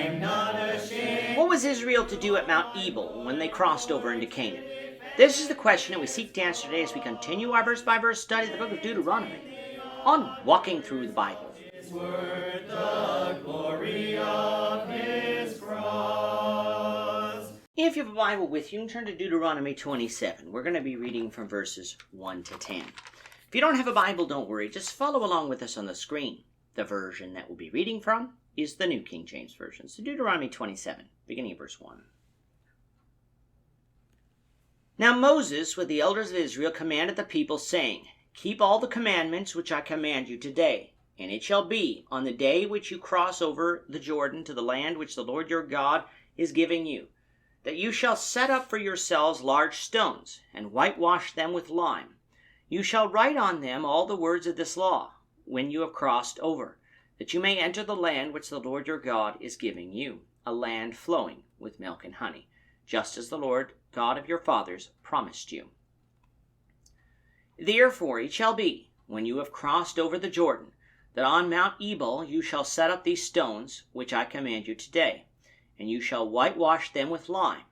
What was Israel to do at Mount Ebal when they crossed over into Canaan? This is the question that we seek to answer today as we continue our verse-by-verse study of the book of Deuteronomy on Walking Through the Bible. If you have a Bible with you, turn to Deuteronomy 27. We're going to be reading from verses 1 to 10. If you don't have a Bible, don't worry. Just follow along with us on the screen. The version that we'll be reading from is the New King James Version. So Deuteronomy 27, beginning of verse 1. Now Moses, with the elders of Israel, commanded the people, saying, Keep all the commandments which I command you today. And it shall be, on the day which you cross over the Jordan to the land which the Lord your God is giving you, that you shall set up for yourselves large stones, and whitewash them with lime. You shall write on them all the words of this law, when you have crossed over, that you may enter the land which the Lord your God is giving you, a land flowing with milk and honey, just as the Lord God of your fathers promised you. Therefore it shall be, when you have crossed over the Jordan, that on Mount Ebal you shall set up these stones, which I command you today, and you shall whitewash them with lime.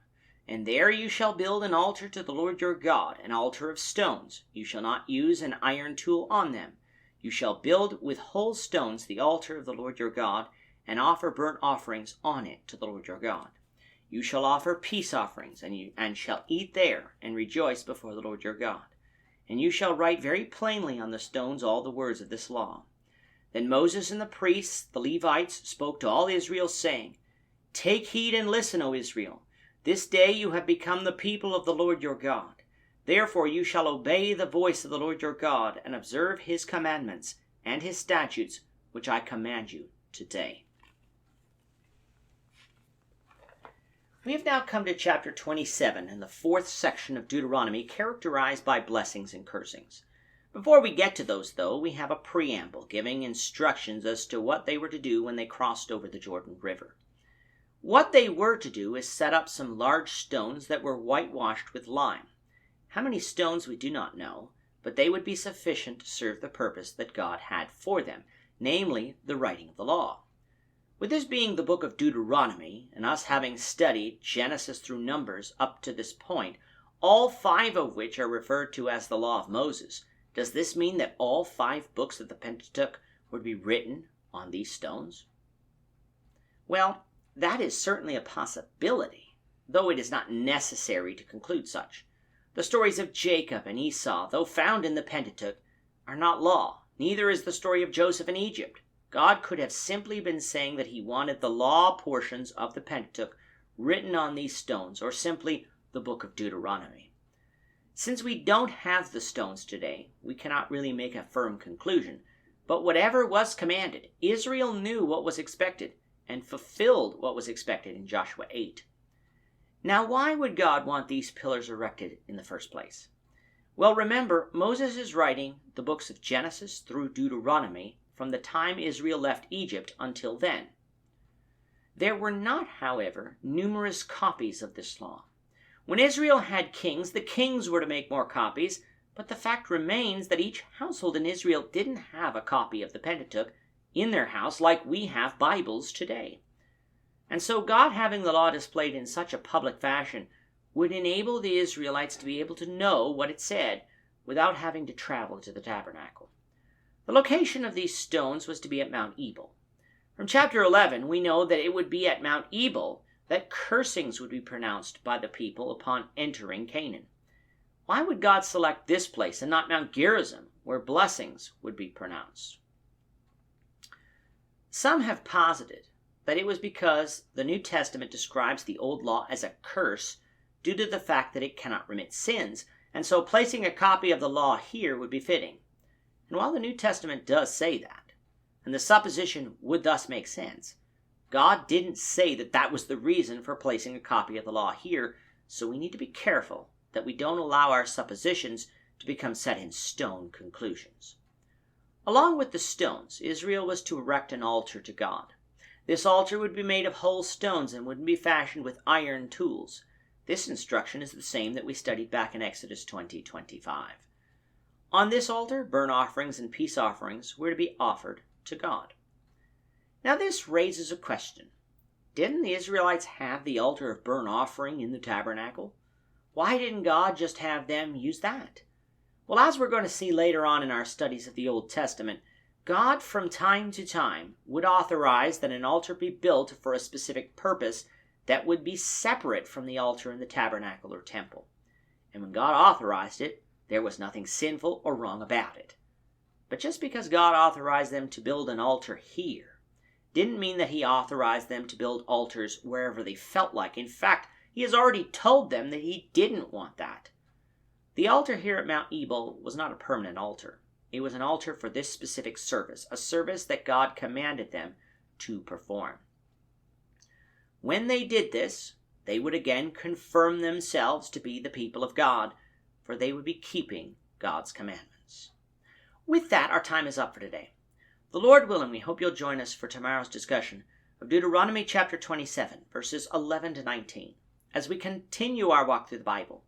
And there you shall build an altar to the Lord your God, an altar of stones. You shall not use an iron tool on them. You shall build with whole stones the altar of the Lord your God, and offer burnt offerings on it to the Lord your God. You shall offer peace offerings, and shall eat there, and rejoice before the Lord your God. And you shall write very plainly on the stones all the words of this law. Then Moses and the priests, the Levites, spoke to all Israel, saying, Take heed and listen, O Israel. This day you have become the people of the Lord your God. Therefore you shall obey the voice of the Lord your God, and observe his commandments and his statutes, which I command you today. We have now come to chapter 27 in the fourth section of Deuteronomy, characterized by blessings and cursings. Before we get to those, though, we have a preamble giving instructions as to what they were to do when they crossed over the Jordan River. What they were to do is set up some large stones that were whitewashed with lime. How many stones we do not know, but they would be sufficient to serve the purpose that God had for them, namely the writing of the law. With this being the book of Deuteronomy, and us having studied Genesis through Numbers up to this point, all 5 of which are referred to as the law of Moses, does this mean that all 5 books of the Pentateuch would be written on these stones? Well, that is certainly a possibility, though it is not necessary to conclude such. The stories of Jacob and Esau, though found in the Pentateuch, are not law. Neither is the story of Joseph in Egypt. God could have simply been saying that he wanted the law portions of the Pentateuch written on these stones, or simply the book of Deuteronomy. Since we don't have the stones today, we cannot really make a firm conclusion. But whatever was commanded, Israel knew what was expected and fulfilled what was expected in Joshua 8. Now, why would God want these pillars erected in the first place? Well, remember, Moses is writing the books of Genesis through Deuteronomy from the time Israel left Egypt until then. There were not, however, numerous copies of this law. When Israel had kings, the kings were to make more copies, but the fact remains that each household in Israel didn't have a copy of the Pentateuch in their house like we have Bibles today. And so God, having the law displayed in such a public fashion, would enable the Israelites to be able to know what it said without having to travel to the tabernacle. The location of these stones was to be at Mount Ebal. From chapter 11, we know that it would be at Mount Ebal that cursings would be pronounced by the people upon entering Canaan. Why would God select this place and not Mount Gerizim, where blessings would be pronounced? Some have posited that it was because the New Testament describes the old law as a curse due to the fact that it cannot remit sins, and so placing a copy of the law here would be fitting. And while the New Testament does say that, and the supposition would thus make sense, God didn't say that that was the reason for placing a copy of the law here, so we need to be careful that we don't allow our suppositions to become set in stone conclusions. Along with the stones, Israel was to erect an altar to God. This altar would be made of whole stones and wouldn't be fashioned with iron tools. This instruction is the same that we studied back in Exodus 20:25. On this altar, burnt offerings and peace offerings were to be offered to God. Now this raises a question. Didn't the Israelites have the altar of burnt offering in the tabernacle? Why didn't God just have them use that? Well, as we're going to see later on in our studies of the Old Testament, God from time to time would authorize that an altar be built for a specific purpose that would be separate from the altar in the tabernacle or temple. And when God authorized it, there was nothing sinful or wrong about it. But just because God authorized them to build an altar here didn't mean that he authorized them to build altars wherever they felt like. In fact, he has already told them that he didn't want that. The altar here at Mount Ebal was not a permanent altar. It was an altar for this specific service, a service that God commanded them to perform. When they did this, they would again confirm themselves to be the people of God, for they would be keeping God's commandments. With that, our time is up for today. The Lord willing, we hope you'll join us for tomorrow's discussion of Deuteronomy chapter 27, verses 11 to 19, as we continue our walk through the Bible,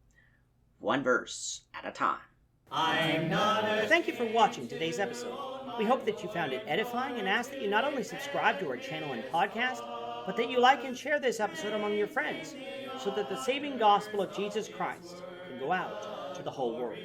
one verse at a time. Thank you for watching today's episode. We hope that you found it edifying and ask that you not only subscribe to our channel and podcast, but that you like and share this episode among your friends so that the saving gospel of Jesus Christ can go out to the whole world.